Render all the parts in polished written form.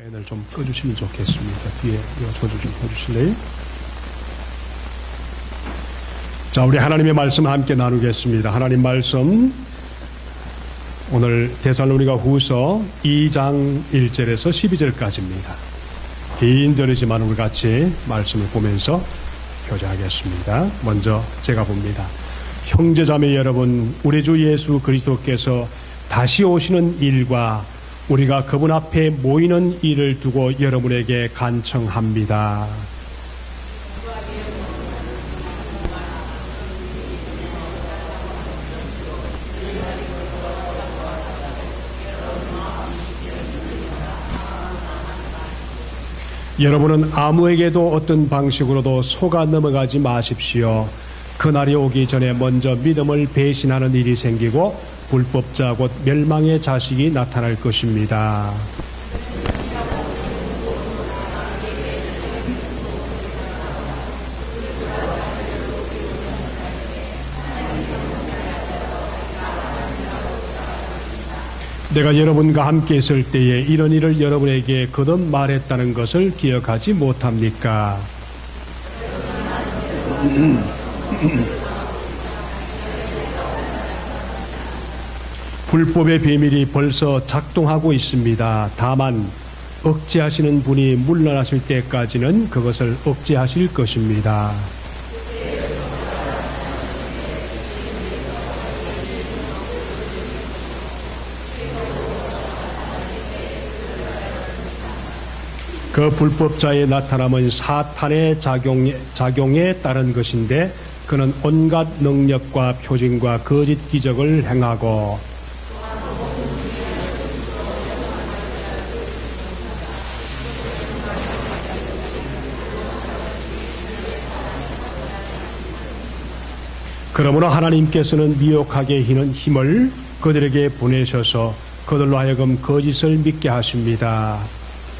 팬을 좀 꺼주시면 좋겠습니다. 뒤에 조절 좀 해주실래요? 자, 우리 하나님의 말씀 함께 나누겠습니다. 하나님 말씀 오늘 데살로니가 후서 2장 1절에서 12절까지입니다. 긴 절이지만 우리 같이 말씀을 보면서 교제하겠습니다. 먼저 제가 봅니다. 형제자매 여러분, 우리 주 예수 그리스도께서 다시 오시는 일과 우리가 그분 앞에 모이는 일을 두고 여러분에게 간청합니다. 여러분은 아무에게도 어떤 방식으로도 속아 넘어가지 마십시오. 그날이 오기 전에 먼저 믿음을 배신하는 일이 생기고 불법자 곧 멸망의 자식이 나타날 것입니다. 내가 여러분과 함께 있을 때에 이런 일을 여러분에게 거듭 말했다는 것을 기억하지 못합니까? 불법의 비밀이 벌써 작동하고 있습니다. 다만 억제하시는 분이 물러나실 때까지는 그것을 억제하실 것입니다. 그 불법자의 나타남은 사탄의 작용에 따른 것인데 그는 온갖 능력과 표징과 거짓 기적을 행하고 그러므로 하나님께서는 미혹하게 하는 힘을 그들에게 보내셔서 그들로 하여금 거짓을 믿게 하십니다.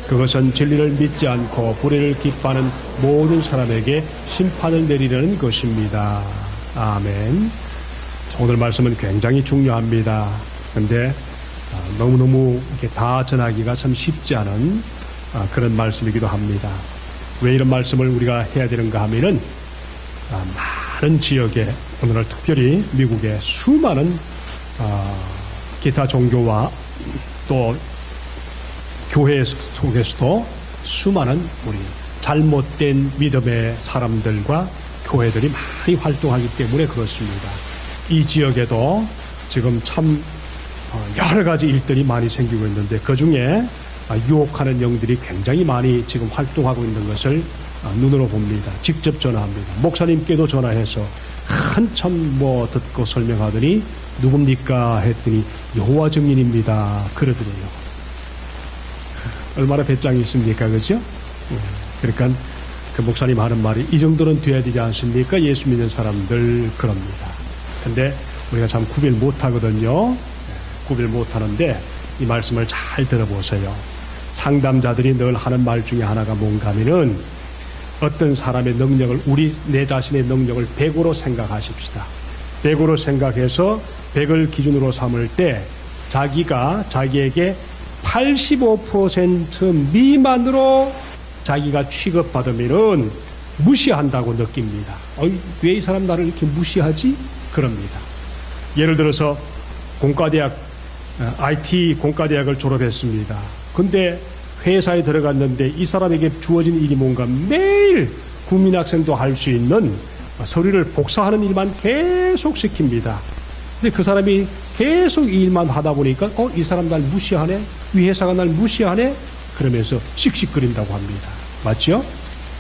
그것은 진리를 믿지 않고 불의를 기뻐하는 모든 사람에게 심판을 내리려는 것입니다. 아멘. 오늘 말씀은 굉장히 중요합니다. 그런데 너무너무 이렇게 다 전하기가 참 쉽지 않은 그런 말씀이기도 합니다. 왜 이런 말씀을 우리가 해야 되는가 하면은 많은 지역에 오늘날 특별히 미국의 수많은 기타 종교와 또 교회 속에서도 수많은 우리 잘못된 믿음의 사람들과 교회들이 많이 활동하기 때문에 그렇습니다. 이 지역에도 지금 참 여러 가지 일들이 많이 생기고 있는데 그 중에 유혹하는 영들이 굉장히 많이 지금 활동하고 있는 것을 눈으로 봅니다. 직접 전화합니다. 목사님께도 전화해서 한참 듣고 설명하더니 누굽니까 했더니 여호와 증인입니다. 그러더래요. 얼마나 배짱이 있습니까? 그죠? 그러니까 그 목사님 하는 말이 이 정도는 돼야 되지 않습니까? 예수 믿는 사람들 그럽니다. 근데 우리가 참 구별 못 하거든요. 구별 못 하는데 이 말씀을 잘 들어보세요. 상담자들이 늘 하는 말 중에 하나가 뭔가 하면은 어떤 사람의 능력을 내 자신의 능력을 100으로 생각하십시다. 100으로 생각해서 100을 기준으로 삼을 때 자기가 자기에게 85% 미만으로 자기가 취급받으면은 무시한다고 느낍니다. 왜 이 사람 나를 이렇게 무시하지? 그럽니다. 예를 들어서 공과대학, IT 공과대학을 졸업했습니다. 근데 회사에 들어갔는데 이 사람에게 주어진 일이 뭔가 매일 국민학생도 할 수 있는 서류를 복사하는 일만 계속 시킵니다. 근데 그 사람이 계속 이 일만 하다 보니까 이 사람 날 무시하네? 이 회사가 날 무시하네? 그러면서 씩씩거린다고 합니다. 맞죠?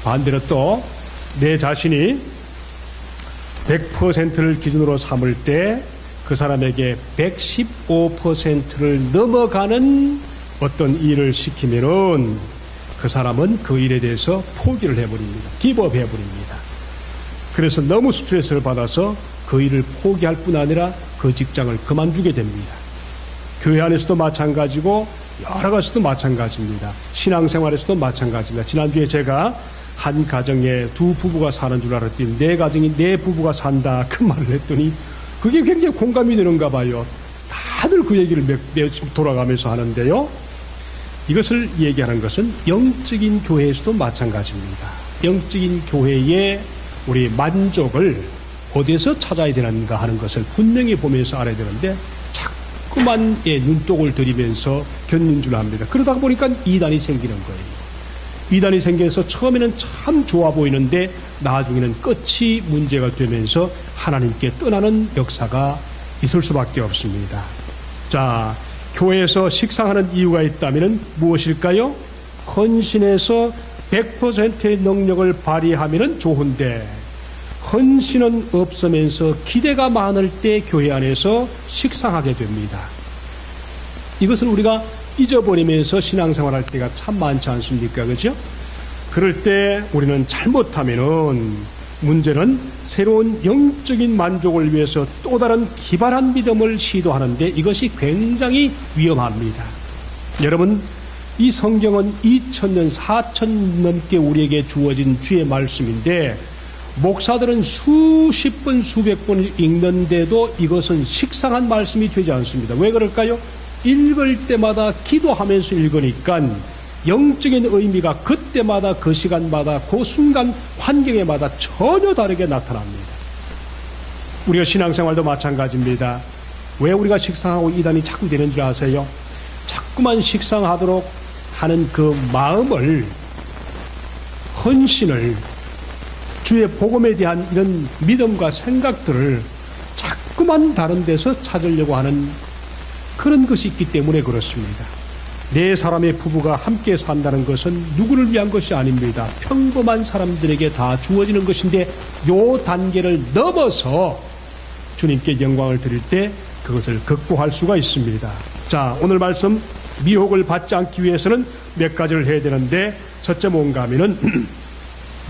반대로 또 내 자신이 100%를 기준으로 삼을 때 그 사람에게 115%를 넘어가는 어떤 일을 시키면은 그 사람은 그 일에 대해서 포기를 해버립니다. 기브업 해버립니다. 그래서 너무 스트레스를 받아서 그 일을 포기할 뿐 아니라 그 직장을 그만두게 됩니다. 교회 안에서도 마찬가지고 여러 가지도 마찬가지입니다. 신앙생활에서도 마찬가지입니다. 지난주에 제가 한 가정에 두 부부가 사는 줄 알았더니 네 가정이 네 부부가 산다 그 말을 했더니 그게 굉장히 공감이 되는가 봐요. 다들 그 얘기를 돌아가면서 하는데요. 이것을 얘기하는 것은 영적인 교회에서도 마찬가지입니다. 영적인 교회의 우리 만족을 어디에서 찾아야 되는가 하는 것을 분명히 보면서 알아야 되는데 자꾸만 눈독을 들이면서 겪는 줄 압니다. 그러다 보니까 이단이 생기는 거예요. 이단이 생겨서 처음에는 참 좋아 보이는데 나중에는 끝이 문제가 되면서 하나님께 떠나는 역사가 있을 수밖에 없습니다. 자, 교회에서 식상하는 이유가 있다면 무엇일까요? 헌신해서 100%의 능력을 발휘하면 좋은데 헌신은 없으면서 기대가 많을 때 교회 안에서 식상하게 됩니다. 이것을 우리가 잊어버리면서 신앙생활할 때가 참 많지 않습니까? 그죠? 그럴 때 우리는 잘못하면은 문제는 새로운 영적인 만족을 위해서 또 다른 기발한 믿음을 시도하는데 이것이 굉장히 위험합니다. 여러분, 이 성경은 2000년, 4000 넘게 우리에게 주어진 주의 말씀인데 목사들은 수십 번, 수백 번을 읽는데도 이것은 식상한 말씀이 되지 않습니다. 왜 그럴까요? 읽을 때마다 기도하면서 읽으니까 영적인 의미가 그때마다 그 시간마다 그 순간 환경에마다 전혀 다르게 나타납니다. 우리가 신앙생활도 마찬가지입니다. 왜 우리가 식상하고 이단이 자꾸 되는 줄 아세요? 자꾸만 식상하도록 하는 그 마음을, 헌신을, 주의 복음에 대한 이런 믿음과 생각들을 자꾸만 다른 데서 찾으려고 하는 그런 것이 있기 때문에 그렇습니다. 네 사람의 부부가 함께 산다는 것은 누구를 위한 것이 아닙니다. 평범한 사람들에게 다 주어지는 것인데 요 단계를 넘어서 주님께 영광을 드릴 때 그것을 극복할 수가 있습니다. 자, 오늘 말씀 미혹을 받지 않기 위해서는 몇 가지를 해야 되는데 첫째 뭔가 하면은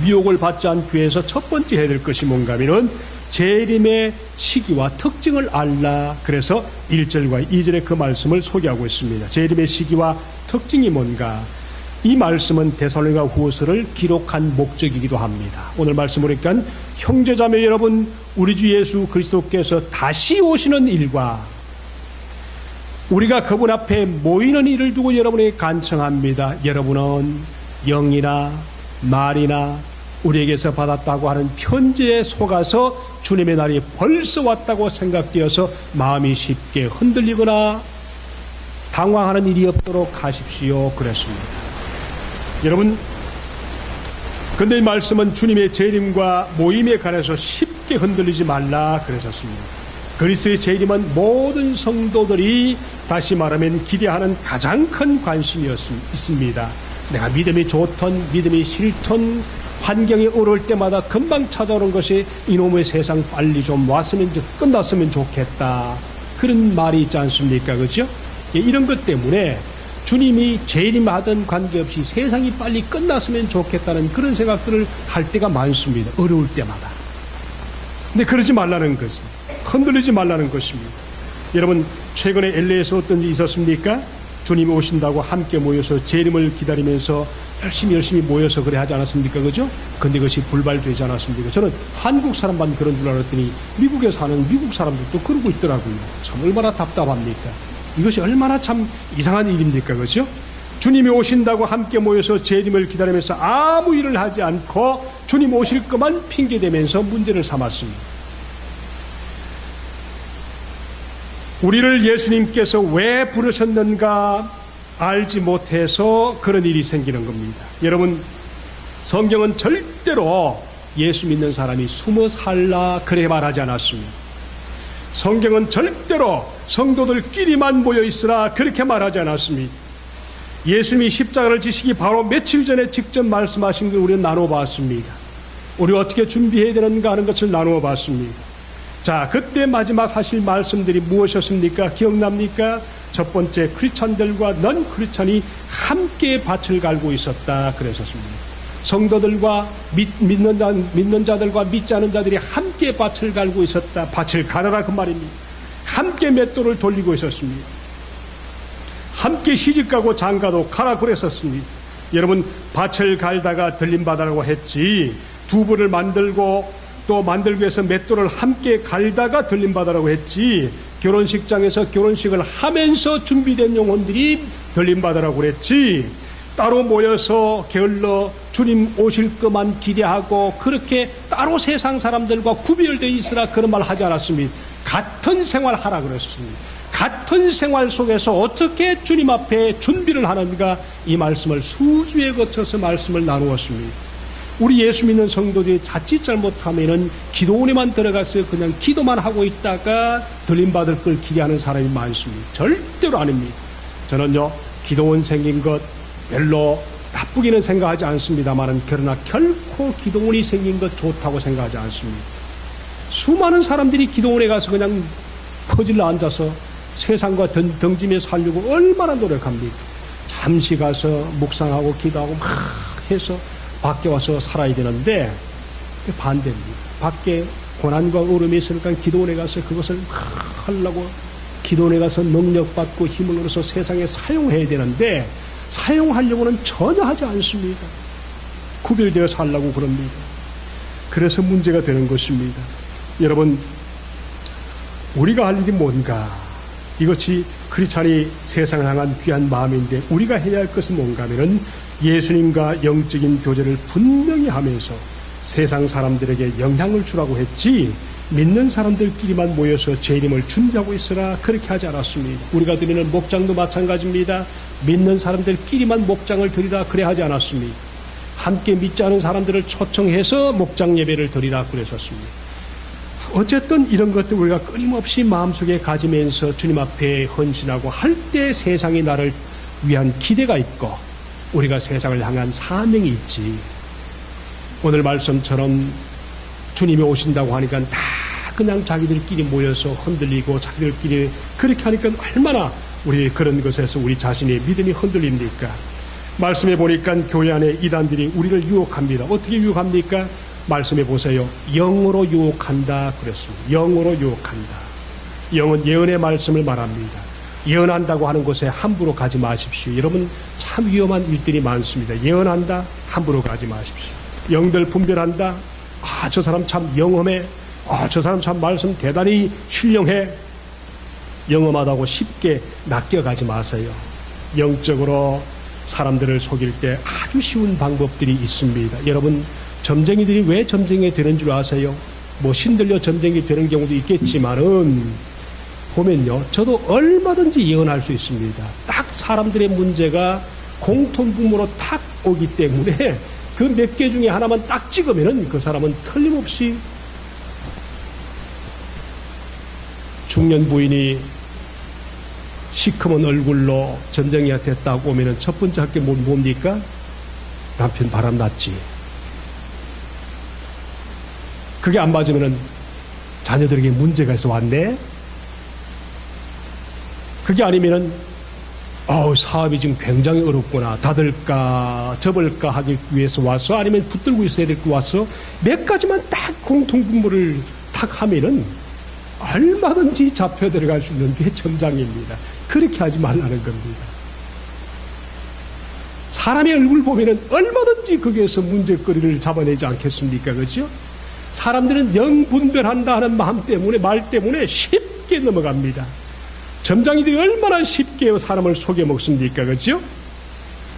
미혹을 받지 않기 위해서 첫 번째 해야 될 것이 뭔가 하면은 재림의 시기와 특징을 알라. 그래서 1절과 2절의 그 말씀을 소개하고 있습니다. 재림의 시기와 특징이 뭔가? 이 말씀은 데살로니가 후서를 기록한 목적이기도 합니다. 오늘 말씀 보니까 형제자매 여러분, 우리 주 예수 그리스도께서 다시 오시는 일과 우리가 그분 앞에 모이는 일을 두고 여러분에게 간청합니다. 여러분은 영이나 말이나 우리에게서 받았다고 하는 편지에 속아서 주님의 날이 벌써 왔다고 생각되어서 마음이 쉽게 흔들리거나 당황하는 일이 없도록 하십시오. 그랬습니다. 여러분, 근데 이 말씀은 주님의 재림과 모임에 관해서 쉽게 흔들리지 말라 그러셨습니다. 그리스도의 재림은 모든 성도들이 다시 말하면 기대하는 가장 큰 관심이었습니다. 내가 믿음이 좋던 믿음이 싫던 환경이 어려울 때마다 금방 찾아오는 것이 이놈의 세상 빨리 좀 왔으면 끝났으면 좋겠다. 그런 말이 있지 않습니까? 그죠? 이런 것 때문에 주님이 재림하든 관계없이 세상이 빨리 끝났으면 좋겠다는 그런 생각들을 할 때가 많습니다. 어려울 때마다. 근데 그러지 말라는 것입니다. 흔들리지 말라는 것입니다. 여러분, 최근에 LA에서 어떤 일이 있었습니까? 주님이 오신다고 함께 모여서 재림을 기다리면서 열심히 모여서 그래 하지 않았습니까? 그죠? 근데 그것이 불발되지 않았습니까? 저는 한국 사람만 그런 줄 알았더니 미국에 사는 미국 사람들도 그러고 있더라고요. 참 얼마나 답답합니까? 이것이 얼마나 참 이상한 일입니까? 그죠? 주님이 오신다고 함께 모여서 재림을 기다리면서 아무 일을 하지 않고 주님 오실 것만 핑계대면서 문제를 삼았습니다. 우리를 예수님께서 왜 부르셨는가 알지 못해서 그런 일이 생기는 겁니다. 여러분, 성경은 절대로 예수 믿는 사람이 숨어 살라 그래 말하지 않았습니다. 성경은 절대로 성도들끼리만 모여 있으라 그렇게 말하지 않았습니다. 예수님이 십자가를 지시기 바로 며칠 전에 직접 말씀하신 걸 우리는 나눠봤습니다. 우리 어떻게 준비해야 되는가 하는 것을 나누어 봤습니다. 자, 그때 마지막 하실 말씀들이 무엇이었습니까? 기억납니까? 첫 번째, 크리스찬들과 넌 크리스찬이 함께 밭을 갈고 있었다 그랬었습니다. 성도들과 믿는 자들과 믿지 않은 자들이 함께 밭을 갈고 있었다. 밭을 갈아라 그 말입니다. 함께 맷돌을 돌리고 있었습니다. 함께 시집가고 장가도 가라 그랬었습니다. 여러분, 밭을 갈다가 들림받으라고 했지 두부를 만들고 또 만들기 위해서 맷돌을 함께 갈다가 들림받으라고 했지 결혼식장에서 결혼식을 하면서 준비된 영혼들이 들림받으라고 그랬지, 따로 모여서 게을러 주님 오실 것만 기대하고 그렇게 따로 세상 사람들과 구별되어 있으라 그런 말 하지 않았습니다. 같은 생활하라 그랬습니다. 같은 생활 속에서 어떻게 주님 앞에 준비를 하는가, 이 말씀을 수주에 거쳐서 말씀을 나누었습니다. 우리 예수 믿는 성도들이 자칫 잘못하면은 기도원에만 들어가서 그냥 기도만 하고 있다가 들림받을 걸 기대하는 사람이 많습니다. 절대로 아닙니다. 저는요, 기도원 생긴 것 별로 나쁘게는 생각하지 않습니다만, 그러나 결코 기도원이 생긴 것 좋다고 생각하지 않습니다. 수많은 사람들이 기도원에 가서 그냥 퍼질러 앉아서 세상과 덩지며 살려고 얼마나 노력합니까? 잠시 가서 묵상하고 기도하고 막 해서 밖에 와서 살아야 되는데 반대입니다. 밖에 고난과 어려움이 있으니까 기도원에 가서 그것을 막 하려고 기도원에 가서 능력받고 힘을 얻어서 세상에 사용해야 되는데 사용하려고는 전혀 하지 않습니다. 구별되어 살려고 그럽니다. 그래서 문제가 되는 것입니다. 여러분, 우리가 할 일이 뭔가, 이것이 크리스찬이 세상을 향한 귀한 마음인데 우리가 해야 할 것은 뭔가 하면은 예수님과 영적인 교제를 분명히 하면서 세상 사람들에게 영향을 주라고 했지, 믿는 사람들끼리만 모여서 재림을 준비하고 있으라 그렇게 하지 않았습니다. 우리가 드리는 목장도 마찬가지입니다. 믿는 사람들끼리만 목장을 드리라 그래 하지 않았습니다. 함께 믿지 않은 사람들을 초청해서 목장 예배를 드리라 그랬었습니다. 어쨌든 이런 것들 우리가 끊임없이 마음속에 가지면서 주님 앞에 헌신하고 할 때 세상이 나를 위한 기대가 있고 우리가 세상을 향한 사명이 있지. 오늘 말씀처럼 주님이 오신다고 하니까 다 그냥 자기들끼리 모여서 흔들리고 자기들끼리 그렇게 하니까 얼마나 우리 그런 것에서 우리 자신의 믿음이 흔들립니까? 말씀해 보니까 교회 안에 이단들이 우리를 유혹합니다. 어떻게 유혹합니까? 말씀해 보세요. 영으로 유혹한다 그랬습니다. 영으로 유혹한다. 영은 예언의 말씀을 말합니다. 예언한다고 하는 곳에 함부로 가지 마십시오. 여러분, 참 위험한 일들이 많습니다. 예언한다, 함부로 가지 마십시오. 영들 분별한다, 아, 저 사람 참 영험해, 아, 저 사람 참 말씀 대단히 신령해, 영험하다고 쉽게 낚여가지 마세요. 영적으로 사람들을 속일 때 아주 쉬운 방법들이 있습니다. 여러분, 점쟁이들이 왜 점쟁이 되는 줄 아세요? 뭐 신들려 점쟁이 되는 경우도 있겠지만은 보면요, 저도 얼마든지 예언할 수 있습니다. 딱 사람들의 문제가 공통분모로 탁 오기 때문에 그 몇 개 중에 하나만 딱 찍으면은 그 사람은 틀림없이 중년 부인이 시커먼 얼굴로 점쟁이한테 딱 오면은 첫 번째 할 게 뭡니까? 남편 바람났지. 그게 안 맞으면은 자녀들에게 문제가 있어 왔네? 그게 아니면은, 사업이 지금 굉장히 어렵구나. 닫을까, 접을까 하기 위해서 와서, 아니면 붙들고 있어야 될 거 와서, 몇 가지만 딱 공통분모를 탁 하면은, 얼마든지 잡혀 들어갈 수 있는 게 점장입니다. 그렇게 하지 말라는 겁니다. 사람의 얼굴 보면은 얼마든지 거기에서 문제거리를 잡아내지 않겠습니까? 그죠? 사람들은 영분별한다 하는 마음 때문에, 말 때문에 쉽게 넘어갑니다. 점장이들이 얼마나 쉽게 사람을 속여먹습니까? 그죠?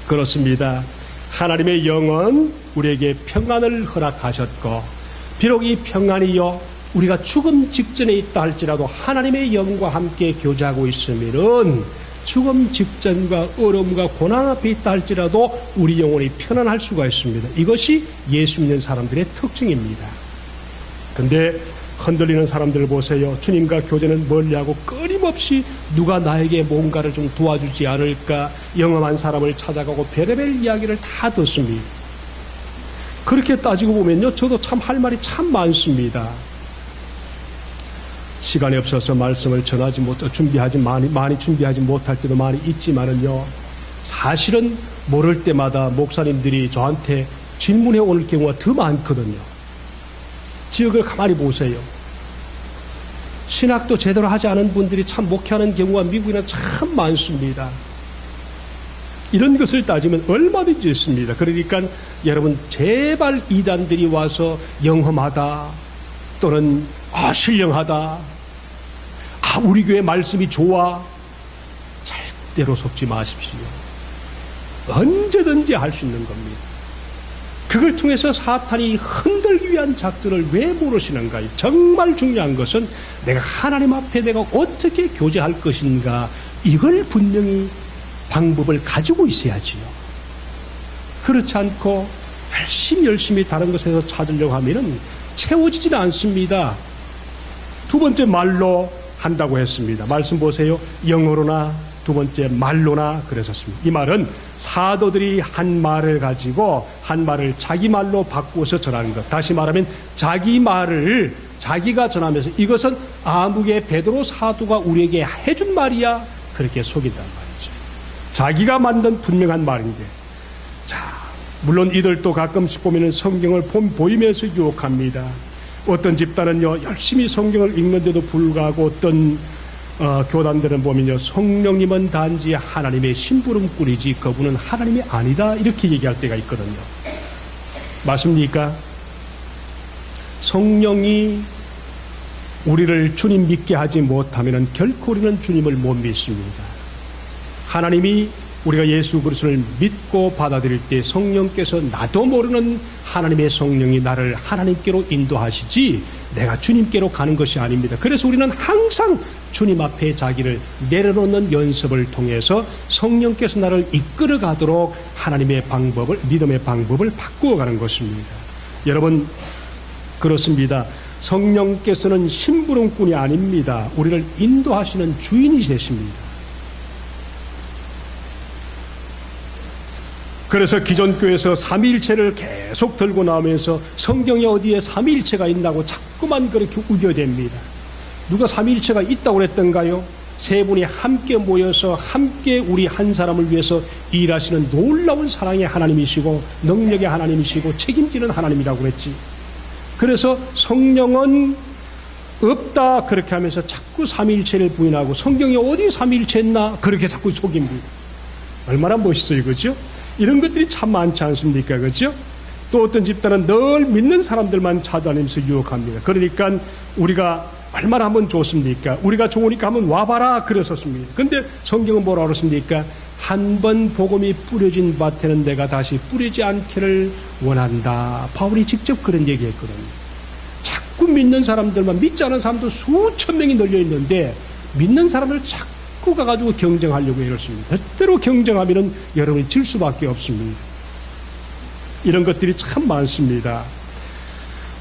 그렇습니다. 하나님의 영은 우리에게 평안을 허락하셨고, 비록 이 평안이요, 우리가 죽음 직전에 있다 할지라도 하나님의 영과 함께 교제하고 있으면은 죽음 직전과 어려움과 고난 앞에 있다 할지라도 우리 영혼이 편안할 수가 있습니다. 이것이 예수 믿는 사람들의 특징입니다. 근데 흔들리는 사람들을 보세요. 주님과 교제는 멀리하고 끊임없이 누가 나에게 뭔가를 좀 도와주지 않을까, 영험한 사람을 찾아가고 별의별 이야기를 다 듣습니다. 그렇게 따지고 보면요, 저도 참 할 말이 참 많습니다. 시간이 없어서 말씀을 전하지 많이 준비하지 못할 때도 많이 있지만은요, 사실은 모를 때마다 목사님들이 저한테 질문해 오는 경우가 더 많거든요. 지역을 가만히 보세요. 신학도 제대로 하지 않은 분들이 참 목회하는 경우가 미국에는 참 많습니다. 이런 것을 따지면 얼마든지 있습니다. 그러니까 여러분, 제발 이단들이 와서 영험하다 또는 신령하다, 우리 교회 말씀이 좋아. 절대로 속지 마십시오. 언제든지 할 수 있는 겁니다. 그걸 통해서 사탄이 흔들기 위한 작전을 왜 모르시는가요? 정말 중요한 것은 내가 하나님 앞에 내가 어떻게 교제할 것인가, 이걸 분명히 방법을 가지고 있어야지요. 그렇지 않고 열심히 다른 것에서 찾으려고 하면은 채워지지는 않습니다. 두 번째, 말로 한다고 했습니다. 말씀 보세요. 영어로나 두 번째 말로나 그랬었습니다. 이 말은 사도들이 한 말을 가지고 한 말을 자기 말로 바꾸어서 전하는 것. 다시 말하면 자기 말을 자기가 전하면서 이것은 아무개 베드로 사도가 우리에게 해준 말이야, 그렇게 속인단 말이죠. 자기가 만든 분명한 말인데, 자, 물론 이들도 가끔씩 보면은 성경을 보이면서 유혹합니다. 어떤 집단은요 열심히 성경을 읽는데도 불구하고 어떤 교단들은 보면요, 성령님은 단지 하나님의 심부름꾼이지 그분은 하나님이 아니다, 이렇게 얘기할 때가 있거든요. 맞습니까? 성령이 우리를 주님 믿게 하지 못하면 결코 우리는 주님을 못 믿습니다. 하나님이 우리가 예수 그리스도를 믿고 받아들일 때 성령께서 나도 모르는 하나님의 성령이 나를 하나님께로 인도하시지 내가 주님께로 가는 것이 아닙니다. 그래서 우리는 항상 주님 앞에 자기를 내려놓는 연습을 통해서 성령께서 나를 이끌어 가도록 하나님의 방법을, 믿음의 방법을 바꾸어 가는 것입니다. 여러분, 그렇습니다. 성령께서는 심부름꾼이 아닙니다. 우리를 인도하시는 주인이 되십니다. 그래서 기존 교회에서 삼위일체를 계속 들고 나오면서 성경에 어디에 삼위일체가 있나고 자꾸만 그렇게 우겨댑니다. 누가 삼위일체가 있다고 그랬던가요? 세 분이 함께 모여서 함께 우리 한 사람을 위해서 일하시는 놀라운 사랑의 하나님이시고 능력의 하나님이시고 책임지는 하나님이라고 그랬지. 그래서 성령은 없다 그렇게 하면서 자꾸 삼위일체를 부인하고 성경에 어디 삼위일체였나 그렇게 자꾸 속입니다. 얼마나 멋있어요, 그죠? 이런 것들이 참 많지 않습니까? 그죠? 또 어떤 집단은 늘 믿는 사람들만 찾아내면서 유혹합니다. 그러니까 우리가 얼마나 하면 좋습니까? 우리가 좋으니까 한번 와봐라 그랬었습니다. 근데 성경은 뭐라고 그랬습니까? 한 번 복음이 뿌려진 밭에는 내가 다시 뿌리지 않기를 원한다. 바울이 직접 그런 얘기했거든요. 자꾸 믿는 사람들만, 믿지 않은 사람도 수천 명이 널려 있는데 믿는 사람을 자꾸 가가지고 경쟁하려고 이렇습니다. 절대로 경쟁하면은 여러분이 질 수밖에 없습니다. 이런 것들이 참 많습니다.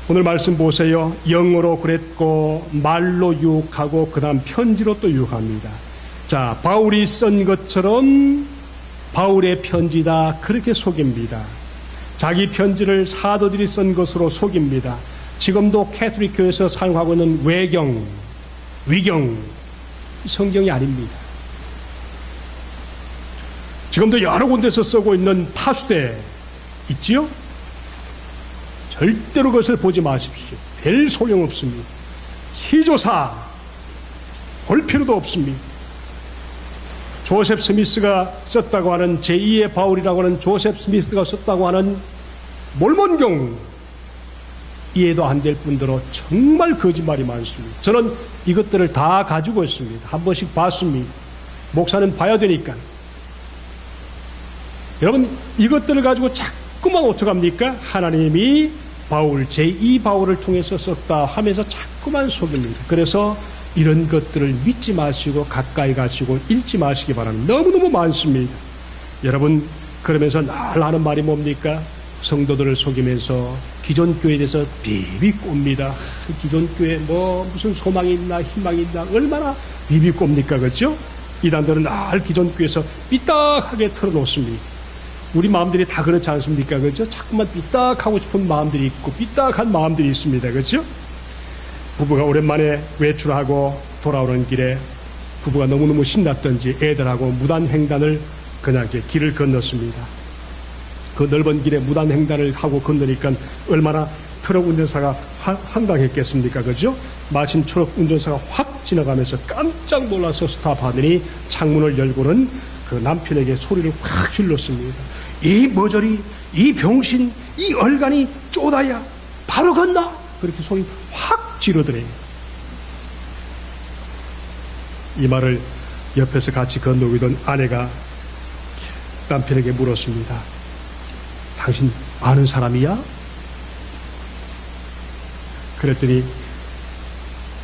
오늘 말씀 보세요. 영어로 그랬고 말로 유혹하고 그 다음 편지로 또 유혹합니다. 자, 바울이 쓴 것처럼 바울의 편지다 그렇게 속입니다. 자기 편지를 사도들이 쓴 것으로 속입니다. 지금도 캐톨릭 교회에서 사용하고 있는 위경 성경이 아닙니다. 지금도 여러 군데서 쓰고 있는 파수대 있지요? 절대로 그것을 보지 마십시오. 별 소용없습니다. 시조사 볼 필요도 없습니다. 조셉 스미스가 썼다고 하는 제2의 바울이라고 하는 조셉 스미스가 썼다고 하는 몰몬경, 이해도 안 될 뿐더러 정말 거짓말이 많습니다. 저는 이것들을 다 가지고 있습니다. 한 번씩 봤습니다. 목사는 봐야 되니까. 여러분, 이것들을 가지고 자꾸만 어떡합니까? 하나님이 바울, 제2 바울을 통해서 썼다 하면서 자꾸만 속입니다. 그래서 이런 것들을 믿지 마시고 가까이 가시고 읽지 마시기 바랍니다. 너무너무 많습니다. 여러분, 그러면서 늘 하는 말이 뭡니까? 성도들을 속이면서 기존 교회에 대해서 비비꼽니다. 기존 교회 무슨 소망이 있나 희망이 있나 얼마나 비비꼽니까, 그렇죠? 이단들은 늘 기존 교회에서 삐딱하게 털어놓습니다. 우리 마음들이 다 그렇지 않습니까, 그렇죠? 자꾸만 삐딱하고 싶은 마음들이 있고 삐딱한 마음들이 있습니다, 그렇죠? 부부가 오랜만에 외출하고 돌아오는 길에 부부가 너무너무 신났던지 애들하고 무단횡단을 그냥 이렇게 길을 건넜습니다. 그 넓은 길에 무단횡단을 하고 건너니까 얼마나 트럭 운전사가 황당했겠습니까, 그죠? 마침 트럭 운전사가 확 지나가면서 깜짝 놀라서 스탑하더니 창문을 열고는 그 남편에게 소리를 확 질렀습니다. 이 머저리, 이 병신, 이 얼간이 쪼다야, 바로 건너! 그렇게 소리 확 지르더래요. 이 말을 옆에서 같이 건너오던 아내가 남편에게 물었습니다. 당신 아는 사람이야? 그랬더니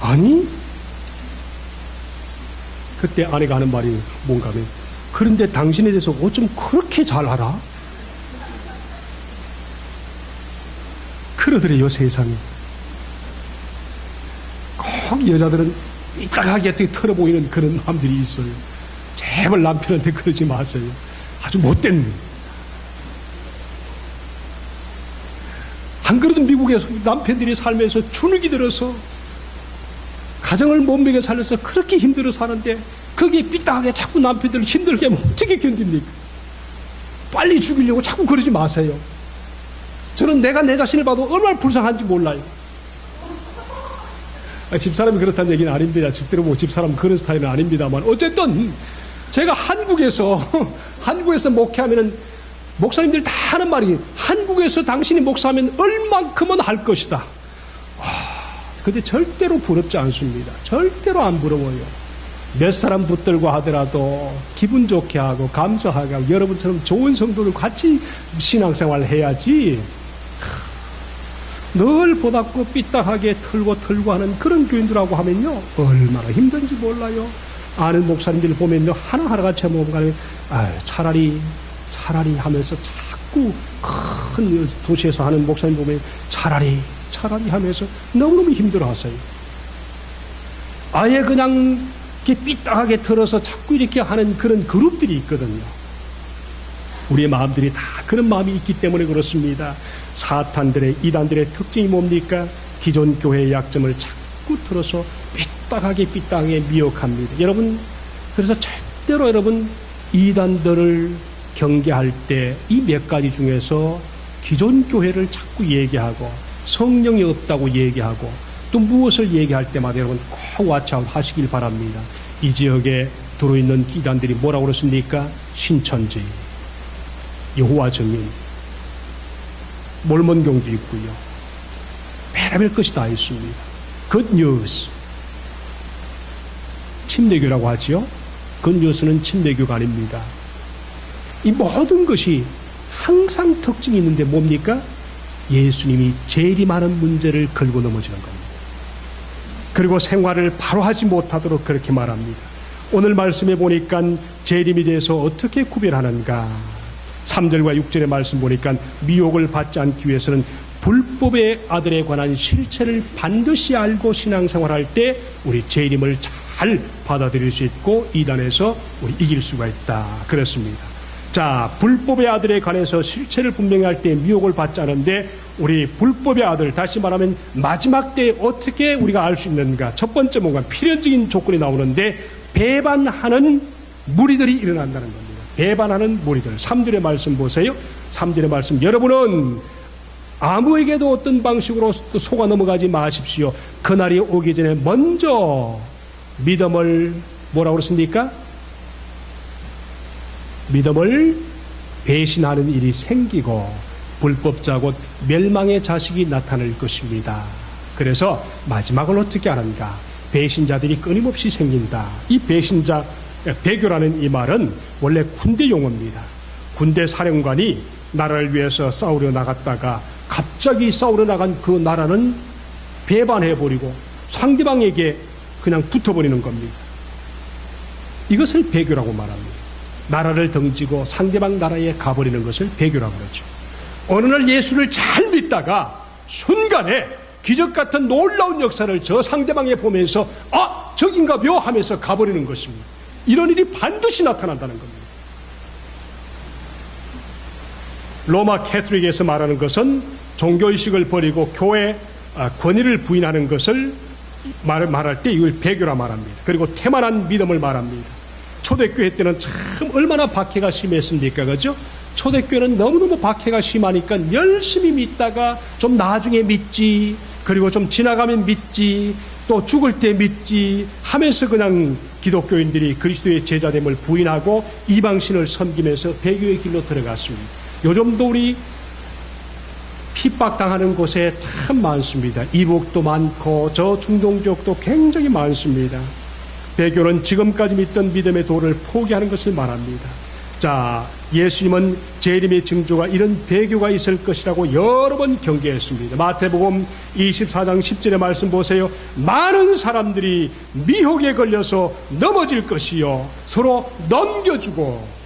아니? 그때 아내가 하는 말이 뭔가 하면 그런데 당신에 대해서 어쩜 그렇게 잘 알아? 그러더래요, 세상에. 꼭 여자들은 삐딱하게 털어 보이는 그런 마음들이 있어요. 제발 남편한테 그러지 마세요. 아주 못된 놈. 안 그러던 미국에서 남편들이 살면서 주눅이 들어서 가정을 못 먹여 살려서 그렇게 힘들어 사는데 거기에 삐딱하게 자꾸 남편들을 힘들게 하면 어떻게 견딥니까? 빨리 죽이려고 자꾸 그러지 마세요. 저는 내가 내 자신을 봐도 얼마나 불쌍한지 몰라요. 집사람이 그렇다는 얘기는 아닙니다. 절대로 뭐 집사람 그런 스타일은 아닙니다만 어쨌든 제가 한국에서 목회하면은 목사님들 다 하는 말이 한국에서 당신이 목사하면 얼만큼은 할 것이다. 근데 절대로 부럽지 않습니다. 절대로 안 부러워요. 몇 사람 붙들고 하더라도 기분 좋게 하고 감사하고 여러분처럼 좋은 성도들 같이 신앙생활 해야지. 늘 보답고 삐딱하게 털고 하는 그런 교인들하고 하면요 얼마나 힘든지 몰라요. 아는 목사님들 보면요 하나하나 같이 보면 차라리 하면서 자꾸 큰 도시에서 하는 목사님 보면 차라리 하면서 너무너무 힘들어하세요. 아예 그냥 이렇게 삐딱하게 털어서 자꾸 이렇게 하는 그런 그룹들이 있거든요. 우리의 마음들이 다 그런 마음이 있기 때문에 그렇습니다. 사탄들의 이단들의 특징이 뭡니까? 기존 교회의 약점을 자꾸 털어서 삐딱하게 미혹합니다. 여러분, 그래서 절대로 여러분 이단들을 경계할 때 이 몇 가지 중에서 기존 교회를 자꾸 얘기하고 성령이 없다고 얘기하고 또 무엇을 얘기할 때마다 여러분 꼭 watch out 하시길 바랍니다. 이 지역에 들어있는 이단들이 뭐라고 그렇습니까? 신천지, 여호와 증인, 몰몬교도 있고요. 별의별 것이 다 있습니다. 굿뉴스, 침례교라고 하지요. 굿뉴스는 침례교가 아닙니다. 이 모든 것이 항상 특징이 있는데 뭡니까? 예수님이 재림하는 문제를 걸고 넘어지는 겁니다. 그리고 생활을 바로 하지 못하도록 그렇게 말합니다. 오늘 말씀에 보니까 재림에 대해서 어떻게 구별하는가? 3절과 6절의 말씀 보니까 미혹을 받지 않기 위해서는 불법의 아들에 관한 실체를 반드시 알고 신앙생활할 때 우리 재림을 잘 받아들일 수 있고 이단에서 우리 이길 수가 있다. 그렇습니다. 자, 불법의 아들에 관해서 실체를 분명히 할 때 미혹을 받지 않은데 우리 불법의 아들, 다시 말하면 마지막 때에 어떻게 우리가 알 수 있는가? 첫 번째 뭔가 필연적인 조건이 나오는데 배반하는 무리들이 일어난다는 겁니다. 배반하는 무리들. 3절의 말씀 보세요. 3절의 말씀. 여러분은 아무에게도 어떤 방식으로 속아 넘어가지 마십시오. 그날이 오기 전에 먼저 믿음을 뭐라고 그랬습니까? 믿음을 배신하는 일이 생기고 불법자 곧 멸망의 자식이 나타날 것입니다. 그래서 마지막을 어떻게 하는가? 배신자들이 끊임없이 생긴다. 이 배신자, 배교라는 이 말은 원래 군대 용어입니다. 군대 사령관이 나라를 위해서 싸우려 나갔다가 갑자기 싸우려 나간 그 나라는 배반해버리고 상대방에게 그냥 붙어버리는 겁니다. 이것을 배교라고 말합니다. 나라를 등지고 상대방 나라에 가버리는 것을 배교라고 그러죠. 어느 날 예수를 잘 믿다가 순간에 기적 같은 놀라운 역사를 저 상대방에 보면서 저긴가벼 하면서 가버리는 것입니다. 이런 일이 반드시 나타난다는 겁니다. 로마 캐톨릭에서 말하는 것은 종교의식을 버리고 교회 권위를 부인하는 것을 말할 때 이걸 배교라 말합니다. 그리고 태만한 믿음을 말합니다. 초대교회 때는 참 얼마나 박해가 심했습니까? 그죠? 초대교회는 너무너무 박해가 심하니까 열심히 믿다가 좀 나중에 믿지, 그리고 좀 지나가면 믿지, 또 죽을 때 믿지 하면서 그냥 기독교인들이 그리스도의 제자됨을 부인하고 이방신을 섬기면서 배교의 길로 들어갔습니다. 요즘도 우리 핍박당하는 곳에 참 많습니다. 이북도 많고 저 중동 지역도 굉장히 많습니다. 배교는 지금까지 믿던 믿음의 도를 포기하는 것을 말합니다. 자, 예수님은 재림의 징조가 이런 배교가 있을 것이라고 여러 번 경계했습니다. 마태복음 24장 10절의 말씀 보세요. 많은 사람들이 미혹에 걸려서 넘어질 것이요, 서로 넘겨주고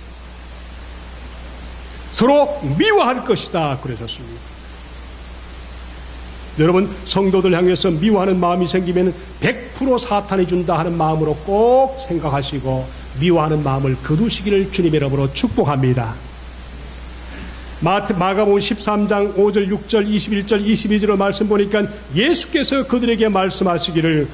서로 미워할 것이다 그러셨습니다. 여러분, 성도들 향해서 미워하는 마음이 생기면 100% 사탄이 준다 하는 마음으로 꼭 생각하시고 미워하는 마음을 거두시기를 주님의 이름으로 축복합니다. 마가복음 13장 5절, 6절, 21절, 22절의 말씀 보니까 예수께서 그들에게 말씀하시기를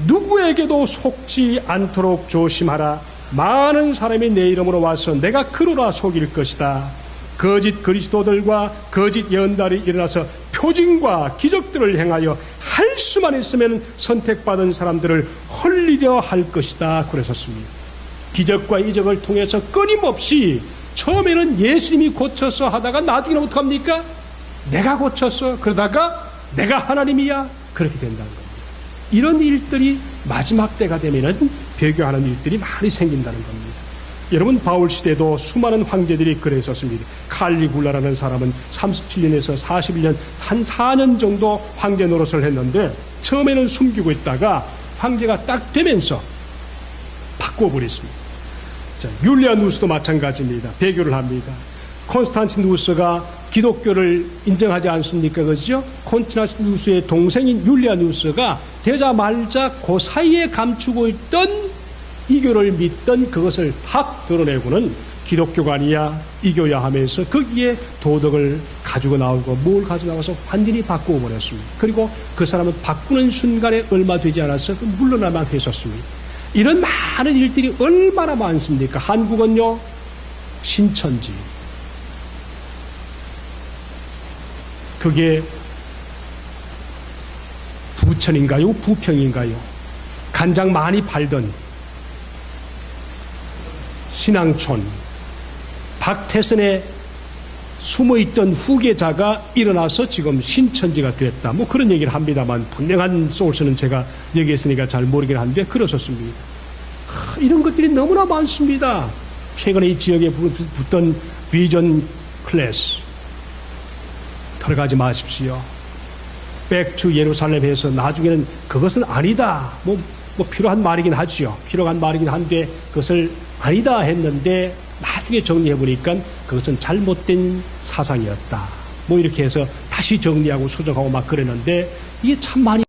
누구에게도 속지 않도록 조심하라. 많은 사람이 내 이름으로 와서 내가 그러라 속일 것이다. 거짓 그리스도들과 거짓 예언자들이 일어나서 표징과 기적들을 행하여 할 수만 있으면 선택받은 사람들을 헐리려 할 것이다 그러셨습니다. 기적과 이적을 통해서 끊임없이 처음에는 예수님이 고쳐서 하다가 나중에는 어떡합니까? 내가 고쳤어. 그러다가 내가 하나님이야. 그렇게 된다는 겁니다. 이런 일들이 마지막 때가 되면은 배교하는 일들이 많이 생긴다는 겁니다. 여러분, 바울 시대도 수많은 황제들이 그랬었습니다. 칼리굴라라는 사람은 37년에서 41년, 한 4년 정도 황제 노릇을 했는데 처음에는 숨기고 있다가 황제가 딱 되면서 바꿔버렸습니다. 자, 율리아누스도 마찬가지입니다. 배교를 합니다. 콘스탄티누스가 기독교를 인정하지 않습니까? 그렇죠? 콘스탄티누스의 동생인 율리아누스가 되자마자 그 사이에 감추고 있던 이교를 믿던 그것을 탁 드러내고는 기독교가 아니야, 이교야 하면서 거기에 도덕을 가지고 나오고 뭘 가지고 나와서 완전히 바꾸어 버렸습니다. 그리고 그 사람은 바꾸는 순간에 얼마 되지 않아서 물러나만 했었습니다. 이런 많은 일들이 얼마나 많습니까? 한국은요, 신천지. 그게 부천인가요? 부평인가요? 간장 많이 팔던 신앙촌, 박태선의 숨어있던 후계자가 일어나서 지금 신천지가 됐다. 뭐 그런 얘기를 합니다만 분명한 소스는 제가 여기에 잘 모르긴 한데 그러셨습니다. 이런 것들이 너무나 많습니다. 최근에 이 지역에 붙던 비전 클래스 들어가지 마십시오. 백투 예루살렘에서 나중에는 그것은 아니다. 뭐 필요한 말이긴 하지요. 필요한 말이긴 한데 그것을 아니다 했는데 나중에 정리해보니까 그것은 잘못된 사상이었다. 뭐 이렇게 해서 다시 정리하고 수정하고 막 그랬는데 이게 참 많이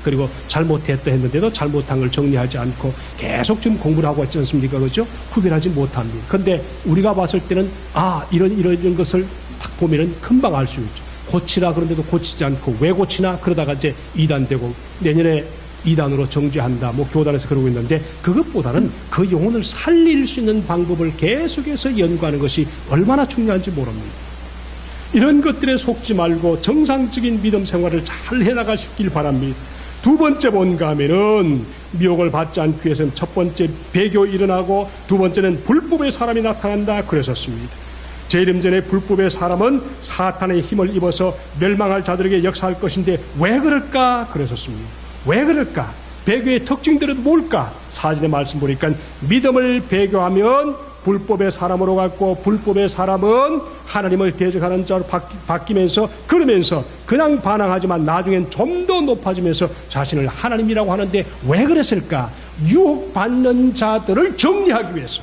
그리고 잘못했다 했는데도 잘못한 걸 정리하지 않고 계속 지금 공부를 하고 있지 않습니까? 그죠? 구별하지 못합니다. 근데 우리가 봤을 때는 이런 것을 딱 보면은 금방 알 수 있죠. 고치라 그런데도 고치지 않고 왜 고치나 그러다가 이제 이단되고 내년에 이단으로 정죄한다. 뭐 교단에서 그러고 있는데 그것보다는 그 영혼을 살릴 수 있는 방법을 계속해서 연구하는 것이 얼마나 중요한지 모릅니다. 이런 것들에 속지 말고 정상적인 믿음 생활을 잘 해나갈 수 있길 바랍니다. 두 번째 뭔가 하면은 미혹을 받지 않기 위해서는 첫 번째 배교 일어나고 두 번째는 불법의 사람이 나타난다 그러셨습니다. 재림 전에 불법의 사람은 사탄의 힘을 입어서 멸망할 자들에게 역사할 것인데 왜 그럴까 그러셨습니다. 왜 그럴까? 배교의 특징들은 뭘까? 사진의 말씀 보니까 믿음을 배교하면 불법의 사람으로 갔고 불법의 사람은 하나님을 대적하는 자로 바뀌면서 그러면서 그냥 반항하지만 나중엔 좀 더 높아지면서 자신을 하나님이라고 하는데 왜 그랬을까? 유혹받는 자들을 정리하기 위해서.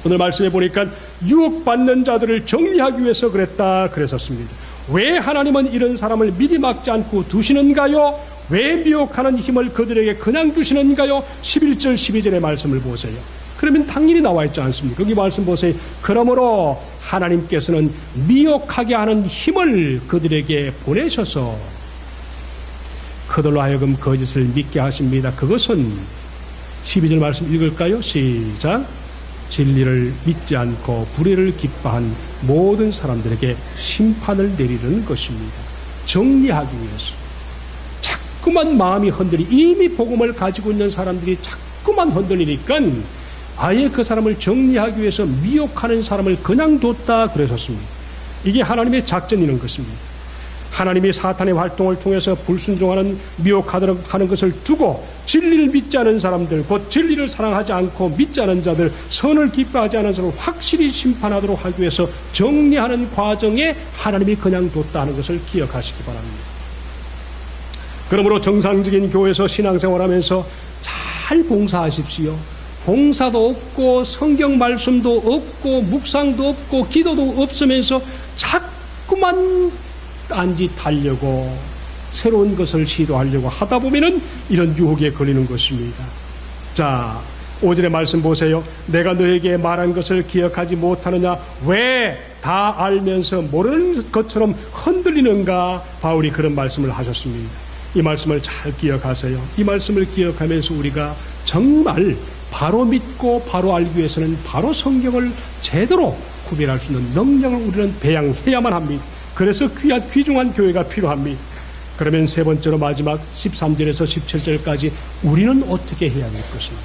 오늘 말씀해 보니까 유혹받는 자들을 정리하기 위해서 그랬다 그랬었습니다. 왜 하나님은 이런 사람을 미리 막지 않고 두시는가요? 왜 미혹하는 힘을 그들에게 그냥 주시는가요? 11절 12절의 말씀을 보세요. 그러면 당연히 나와 있지 않습니까? 거기 말씀 보세요. 그러므로 하나님께서는 미혹하게 하는 힘을 그들에게 보내셔서 그들로 하여금 거짓을 믿게 하십니다. 그것은 12절 말씀 읽을까요? 시작. 진리를 믿지 않고 불의를 기뻐한 모든 사람들에게 심판을 내리는 것입니다. 정리하기 위해서. 자꾸만 마음이 이미 복음을 가지고 있는 사람들이 자꾸만 흔들리니까 아예 그 사람을 정리하기 위해서 미혹하는 사람을 그냥 뒀다 그러셨습니다. 이게 하나님의 작전이라는 것입니다. 하나님이 사탄의 활동을 통해서 불순종하는 미혹하는 것을 두고 진리를 믿지 않은 사람들, 곧 진리를 사랑하지 않고 믿지 않은 자들, 선을 기뻐하지 않은 사람을 확실히 심판하도록 하기 위해서 정리하는 과정에 하나님이 그냥 뒀다는 것을 기억하시기 바랍니다. 그러므로 정상적인 교회에서 신앙생활하면서 잘 봉사하십시오. 봉사도 없고 성경 말씀도 없고 묵상도 없고 기도도 없으면서 자꾸만 딴짓하려고 새로운 것을 시도하려고 하다 보면은 이런 유혹에 걸리는 것입니다. 자, 5절의 말씀 보세요. 내가 너에게 말한 것을 기억하지 못하느냐? 왜 다 알면서 모르는 것처럼 흔들리는가? 바울이 그런 말씀을 하셨습니다. 이 말씀을 잘 기억하세요. 이 말씀을 기억하면서 우리가 정말 바로 믿고 바로 알기 위해서는 바로 성경을 제대로 구별할 수 있는 능력을 우리는 배양해야만 합니다. 그래서 귀중한 교회가 필요합니다. 그러면 세 번째로 마지막 13절에서 17절까지 우리는 어떻게 해야 될 것인가?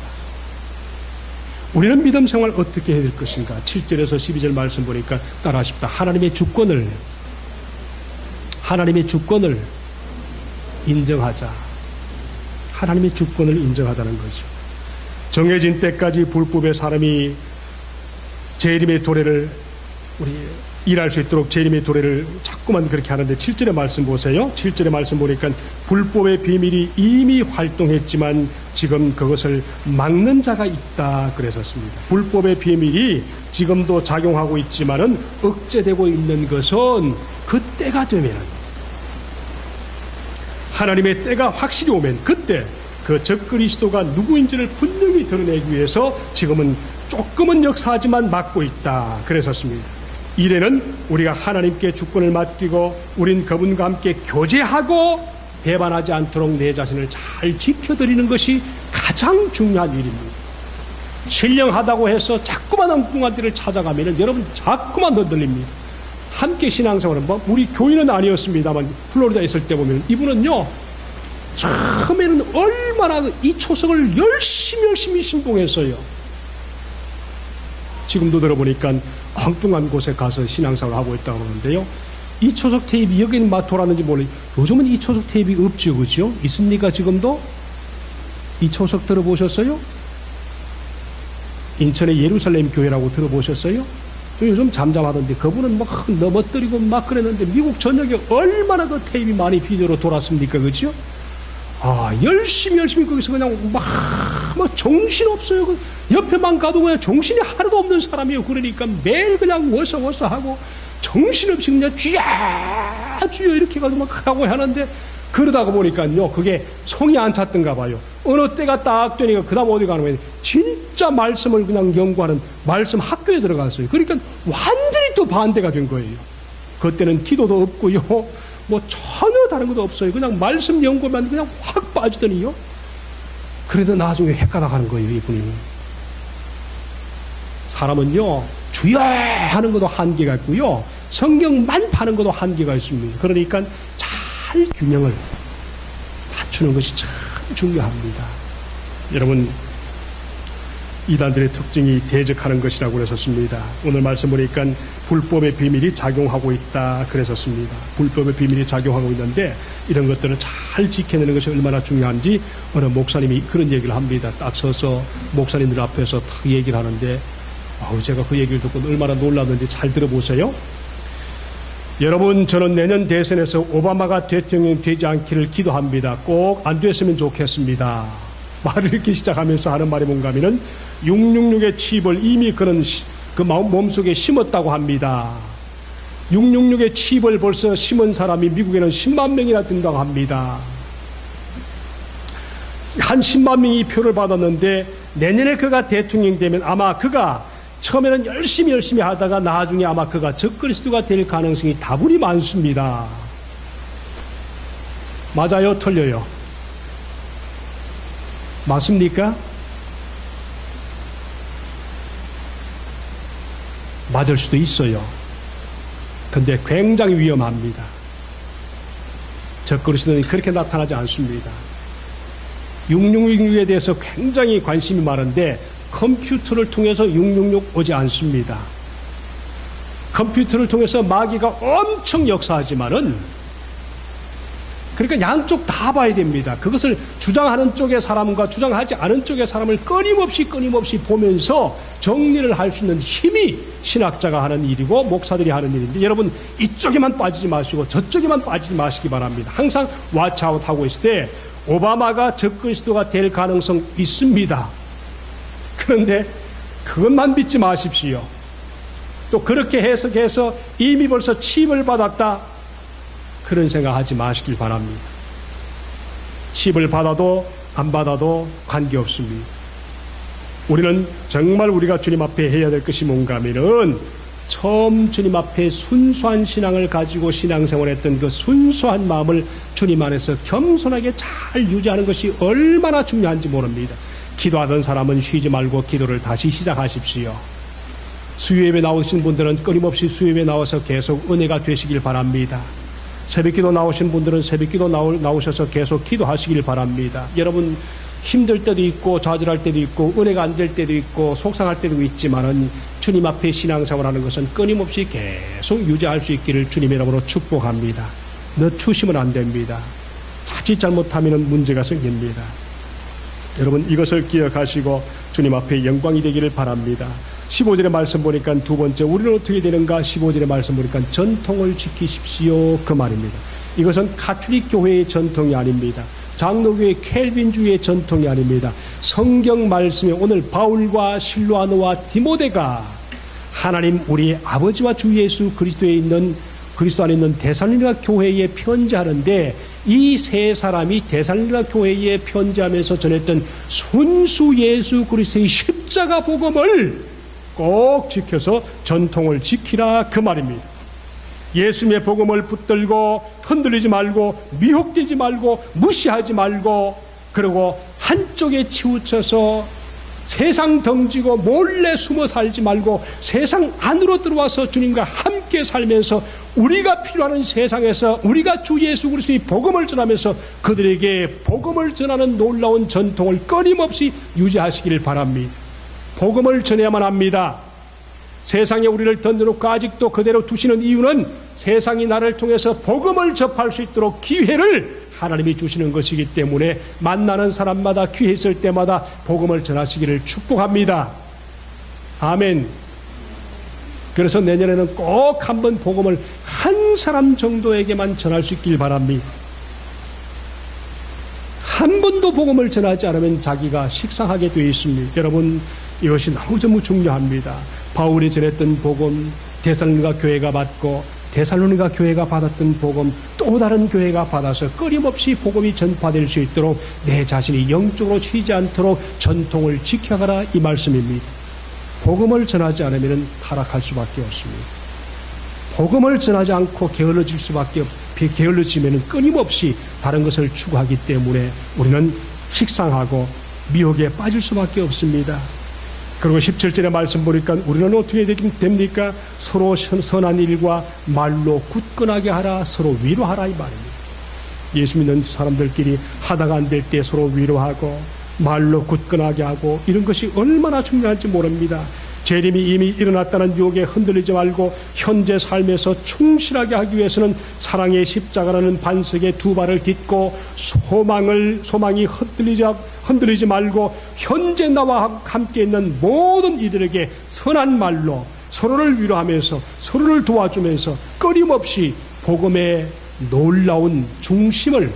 우리는 믿음 생활 어떻게 해야 될 것인가? 7절에서 12절 말씀 보니까 따라하십시다. 하나님의 주권을 인정하자. 하나님의 주권을 인정하자는 거죠. 정해진 때까지 불법의 사람이 재림의 도래를 우리 일할 수 있도록 재림의 도래를 자꾸만 그렇게 하는데 7절의 말씀 보세요. 7절의 말씀 보니까 불법의 비밀이 이미 활동했지만 지금 그것을 막는 자가 있다 그랬었습니다. 불법의 비밀이 지금도 작용하고 있지만은 억제되고 있는 것은 그 때가 되면 하나님의 때가 확실히 오면 그때 그 적그리스도가 누구인지를 분명히 드러내기 위해서 지금은 조금은 역사하지만 막고 있다 그랬었습니다. 이래는 우리가 하나님께 주권을 맡기고 우린 그분과 함께 교제하고 배반하지 않도록 내 자신을 잘 지켜드리는 것이 가장 중요한 일입니다. 신령하다고 해서 자꾸만 엉뚱한 데를 찾아가면 여러분 자꾸만 흔들립니다. 함께 신앙생활은 우리 교인은 아니었습니다만 플로리다에 있을 때 보면 이분은요 처음에는 얼마나 이 초석을 열심히 신봉했어요. 지금도 들어보니까 엉뚱한 곳에 가서 신앙생활을 하고 있다고 하는데요. 이 초석 테이프 여기는 돌았는지 몰라요. 요즘은 이 초석 테이프 없죠, 그죠? 있습니까 지금도? 이 초석 들어보셨어요? 인천의 예루살렘 교회라고 들어보셨어요? 요즘 잠잠하던데 그분은 막 넘어뜨리고 막 그랬는데 미국 전역에 얼마나 그 테이프 많이 비디오로 돌았습니까, 그죠? 열심히 거기서 그냥 막 정신없어요. 그 옆에만 가도 그냥 정신이 하나도 없는 사람이에요. 그러니까 매일 그냥 워서워서하고 정신없이 그냥 쥐야 이렇게 가지고 막 하고 하는데 그러다가 보니까요 그게 성이 안 찼던가 봐요. 어느 때가 딱 되니까 그 다음 어디 가는 거예요. 진짜 말씀을 그냥 연구하는 말씀 학교에 들어갔어요. 그러니까 완전히 또 반대가 된 거예요. 그때는 기도도 없고요 전혀 다른 것도 없어요. 그냥 말씀 연구만 그냥 확 빠지더니요. 그래도 나중에 헷갈아가는 거예요, 이분이. 사람은요, 주여 하는 것도 한계가 있고요. 성경만 파는 것도 한계가 있습니다. 그러니까 잘 균형을 맞추는 것이 참 중요합니다. 여러분, 이단들의 특징이 대적하는 것이라고 그랬었습니다. 오늘 말씀 보니까 불법의 비밀이 작용하고 있다 그랬었습니다. 불법의 비밀이 작용하고 있는데 이런 것들을 잘 지켜내는 것이 얼마나 중요한지 어느 목사님이 그런 얘기를 합니다. 딱 서서 목사님들 앞에서 탁 얘기를 하는데 제가 그 얘기를 듣고 얼마나 놀랐는지 잘 들어보세요. 여러분, 저는 내년 대선에서 오바마가 대통령이 되지 않기를 기도합니다. 꼭 안 됐으면 좋겠습니다. 말을 이렇게 시작하면서 하는 말이 뭔가 하면은 666의 칩을 이미 그런 그 몸속에 심었다고 합니다. 666의 칩을 벌써 심은 사람이 미국에는 10만 명이나 된다고 합니다. 한 10만 명이 표를 받았는데 내년에 그가 대통령이 되면 아마 그가 처음에는 열심히 하다가 나중에 아마 그가 적그리스도가 될 가능성이 다분히 많습니다. 맞아요? 틀려요? 맞습니까? 맞을 수도 있어요. 근데 굉장히 위험합니다. 적그리스도는 그렇게 나타나지 않습니다. 666에 대해서 굉장히 관심이 많은데 컴퓨터를 통해서 666 오지 않습니다. 컴퓨터를 통해서 마귀가 엄청 역사하지만은 그러니까 양쪽 다 봐야 됩니다. 그것을 주장하는 쪽의 사람과 주장하지 않은 쪽의 사람을 끊임없이 보면서 정리를 할 수 있는 힘이 신학자가 하는 일이고 목사들이 하는 일인데, 여러분 이쪽에만 빠지지 마시고 저쪽에만 빠지지 마시기 바랍니다. 항상 왓츠아웃하고 있을 때 오바마가 적그리스도가 될 가능성 있습니다. 그런데 그것만 믿지 마십시오. 또 그렇게 해석해서 이미 벌써 칩을 받았다, 그런 생각하지 마시길 바랍니다. 칩을 받아도 안 받아도 관계없습니다. 우리는 정말 우리가 주님 앞에 해야 될 것이 뭔가 하면은, 처음 주님 앞에 순수한 신앙을 가지고 신앙생활했던 그 순수한 마음을 주님 안에서 겸손하게 잘 유지하는 것이 얼마나 중요한지 모릅니다. 기도하던 사람은 쉬지 말고 기도를 다시 시작하십시오. 수요예배 나오신 분들은 끊임없이 수요예배 나와서 계속 은혜가 되시길 바랍니다. 새벽기도 나오신 분들은 새벽기도 나오셔서 계속 기도하시길 바랍니다. 여러분 힘들 때도 있고 좌절할 때도 있고 은혜가 안 될 때도 있고 속상할 때도 있지만은 주님 앞에 신앙생활하는 것은 끊임없이 계속 유지할 수 있기를 주님의 이름으로 축복합니다. 늦추시면 안 됩니다. 자칫 잘못하면 문제가 생깁니다. 여러분 이것을 기억하시고 주님 앞에 영광이 되기를 바랍니다. 15절의 말씀 보니까 두 번째, 우리는 어떻게 되는가? 15절의 말씀 보니까 전통을 지키십시오, 그 말입니다. 이것은 가톨릭 교회의 전통이 아닙니다. 장로교회 켈빈주의의 전통이 아닙니다. 성경 말씀에 오늘 바울과 실로아노와 디모데가 하나님 우리 아버지와 주 예수 그리스도 안에 있는 데살로니가 교회에 편지하는데, 이 세 사람이 데살로니가 교회에 편지하면서 전했던 순수 예수 그리스도의 십자가 복음을 꼭 지켜서 전통을 지키라, 그 말입니다. 예수님의 복음을 붙들고 흔들리지 말고 미혹되지 말고 무시하지 말고, 그리고 한쪽에 치우쳐서 세상 덩지고 몰래 숨어 살지 말고 세상 안으로 들어와서 주님과 함께 살면서 우리가 필요한 세상에서 우리가 주 예수 그리스도의 복음을 전하면서 그들에게 복음을 전하는 놀라운 전통을 끊임없이 유지하시기를 바랍니다. 복음을 전해야만 합니다. 세상에 우리를 던져놓고 아직도 그대로 두시는 이유는 세상이 나를 통해서 복음을 접할 수 있도록 기회를 하나님이 주시는 것이기 때문에 만나는 사람마다 기회 있을 때마다 복음을 전하시기를 축복합니다. 아멘. 그래서 내년에는 꼭 한번 복음을 한 사람 정도에게만 전할 수 있길 바랍니다. 한 번도 복음을 전하지 않으면 자기가 식상하게 되어 있습니다. 여러분 이것이 너무 중요합니다. 바울이 전했던 복음, 데살로니가 교회가 받고 데살로니가 교회가 받았던 복음, 또 다른 교회가 받아서 끊임없이 복음이 전파될 수 있도록 내 자신이 영적으로 쉬지 않도록 전통을 지켜가라, 이 말씀입니다. 복음을 전하지 않으면 타락할 수밖에 없습니다. 복음을 전하지 않고 게을러지면 끊임없이 다른 것을 추구하기 때문에 우리는 식상하고 미혹에 빠질 수밖에 없습니다. 그리고 17절의 말씀 보니까 우리는 어떻게 됩니까? 서로 선한 일과 말로 굳건하게 하라, 서로 위로하라, 이 말입니다. 예수 믿는 사람들끼리 하다가 안 될 때 서로 위로하고 말로 굳건하게 하고, 이런 것이 얼마나 중요한지 모릅니다. 재림이 이미 일어났다는 유혹에 흔들리지 말고 현재 삶에서 충실하게 하기 위해서는 사랑의 십자가라는 반석에 두 발을 딛고 소망이 흔들리지 말고 현재 나와 함께 있는 모든 이들에게 선한 말로 서로를 위로하면서 서로를 도와주면서 끊임없이 복음의 놀라운 중심을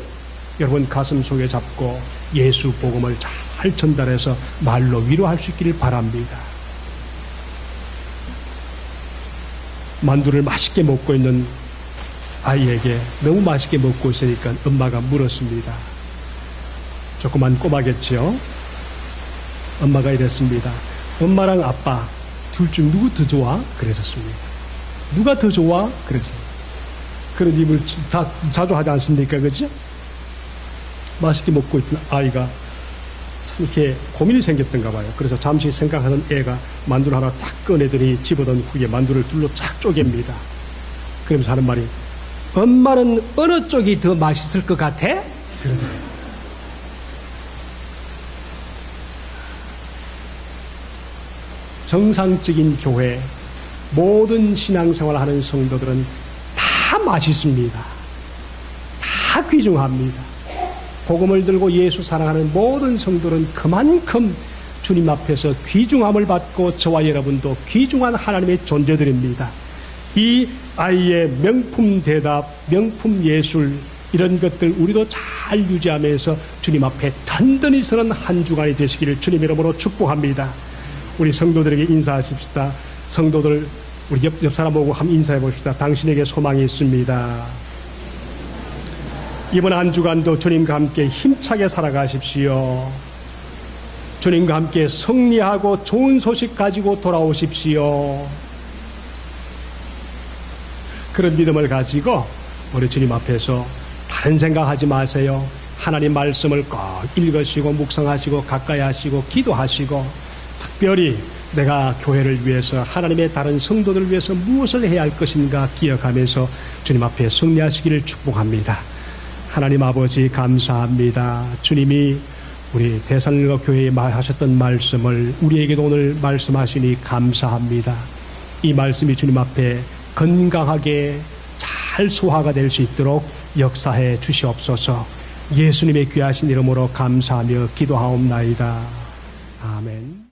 여러분 가슴 속에 잡고 예수 복음을 잘 전달해서 말로 위로할 수 있기를 바랍니다. 만두를 맛있게 먹고 있는 아이에게 너무 맛있게 먹고 있으니까 엄마가 물었습니다. 조그만 꼬마겠지요. 엄마가 이랬습니다. 엄마랑 아빠 둘 중 누구 더 좋아? 그랬었습니다. 누가 더 좋아? 그랬어요. 그런 입을 다 자주 하지 않습니까? 그죠? 맛있게 먹고 있던 아이가 참 이렇게 고민이 생겼던가 봐요. 그래서 잠시 생각하던 애가 만두를 하나 딱 꺼내더니 집어던 후에 만두를 둘로 쫙 쪼갭니다. 그러면서 하는 말이, 엄마는 어느 쪽이 더 맛있을 것 같아? 정상적인 교회, 모든 신앙생활을 하는 성도들은 다 맛있습니다. 다 다 귀중합니다. 복음을 들고 예수 사랑하는 모든 성도는 그만큼 주님 앞에서 귀중함을 받고 저와 여러분도 귀중한 하나님의 존재들입니다. 이 아이의 명품 대답, 명품 예술 이런 것들 우리도 잘 유지하면서 주님 앞에 단단히 서는 한 주간이 되시기를 주님 이름으로 축복합니다. 우리 성도들에게 인사하십시다. 성도들 우리 옆 사람 보고 한번 인사해 봅시다. 당신에게 소망이 있습니다. 이번 한 주간도 주님과 함께 힘차게 살아가십시오. 주님과 함께 승리하고 좋은 소식 가지고 돌아오십시오. 그런 믿음을 가지고 우리 주님 앞에서 다른 생각하지 마세요. 하나님 말씀을 꼭 읽으시고 묵상하시고 가까이 하시고 기도하시고 특별히 내가 교회를 위해서 하나님의 다른 성도들을 위해서 무엇을 해야 할 것인가 기억하면서 주님 앞에 승리하시기를 축복합니다. 하나님 아버지 감사합니다. 주님이 우리 대살로니가 교회에 하셨던 말씀을 우리에게도 오늘 말씀하시니 감사합니다. 이 말씀이 주님 앞에 건강하게 잘 소화가 될 수 있도록 역사해 주시옵소서. 예수님의 귀하신 이름으로 감사하며 기도하옵나이다. 아멘.